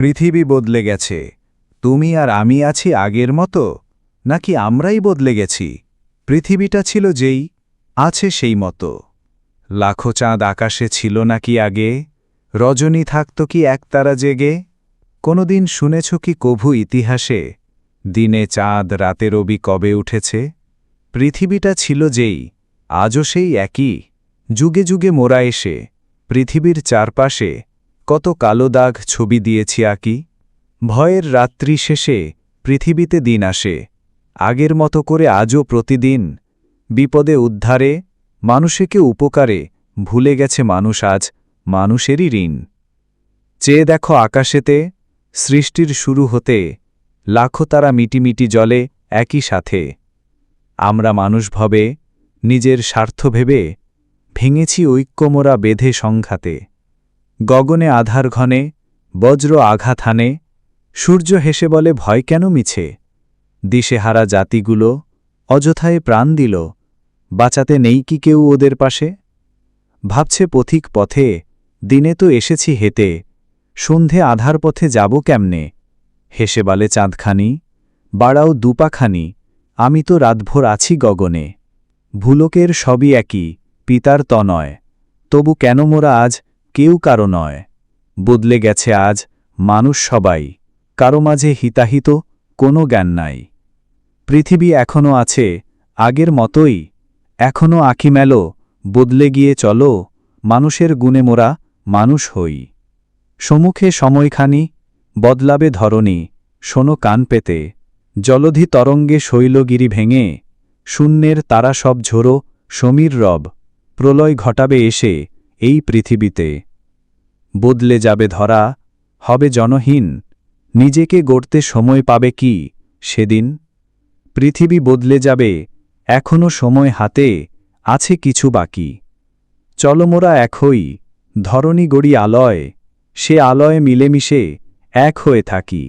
পৃথিবী বদলে গেছে। তুমি আর আমি আছি আগের মতো, নাকি আমরাই বদলে গেছি? পৃথিবীটা ছিল যেই, আছে সেই মতো। লাখো চাঁদ আকাশে ছিল নাকি আগে? রজনী থাকত কি একতারা জেগে? কোনোদিন শুনেছ কি কভু ইতিহাসে, দিনে চাঁদ রাতে রবি কবে উঠেছে? পৃথিবীটা ছিল যেই, আজও সেই একই। যুগে যুগে মোরা এসে পৃথিবীর চারপাশে কত কালো দাগ ছবি দিয়েছি আঁকি। ভয়ের রাত্রি শেষে পৃথিবীতে দিন আসে, আগের মতো করে আজও প্রতিদিন। বিপদে উদ্ধারে, মানুষেকে উপকারে ভুলে গেছে মানুষ আজ মানুষেরই ঋণ। চেয়ে দেখো আকাশেতে, সৃষ্টির শুরু হতে লাখো তারা মিটিমিটি জলে একই সাথে। আমরা মানুষ ভবে, নিজের স্বার্থ ভেবে ভেঙেছি ঐক্য মোরা বেঁধে সংঘাতে। গগনে আধার ঘনে, বজ্র আঘাত হানে, সূর্য হেসে বলে ভয় কেন মিছে? দিশেহারা জাতিগুলো অযথায় প্রাণ দিল, বাঁচাতে নেই কি কেউ ওদের পাশে? ভাবছে পথিক পথে, দিনে তো এসেছি হেঁটে, সন্ধে আধার পথে যাব কেমনে? হেসে বলে চাঁদখানি, বাড়াও দুপাখানি, আমি তো রাতভর আছি গগনে। ভুলকের সবই একই, পিতার তনয়, তবু কেন মোরা আজ কেউ কারো নয়? বদলে গেছে আজ মানুষ সবাই, কারো মাঝে হিতাহিত কোনো জ্ঞান নাই। পৃথিবী এখনও আছে আগের মতোই, এখনও আঁখি মেলো, বদলে গিয়ে চলো, মানুষের গুণে মোরা মানুষ হই। সম্মুখে সময়খানি, বদলাবে ধরণী, শোনো কান পেতে, জলধি তরঙ্গে শৈলগিরি ভেঙে, শূন্যের তারা সব ঝোড়ো সমীর রব, প্রলয় ঘটাবে এসে এই পৃথিবীতে। বদলে যাবে ধরা, হবে জনহীন, নিজেকে গড়তে সময় পাবে কি সেদিন? পৃথিবী বদলে যাবে, এখনও সময় হাতে আছে কিছু বাকি। চলো মোরা এক হই, ধরণী গড়ি আলয়, সে আলয়ে মিলেমিশে এক হয়ে থাকি।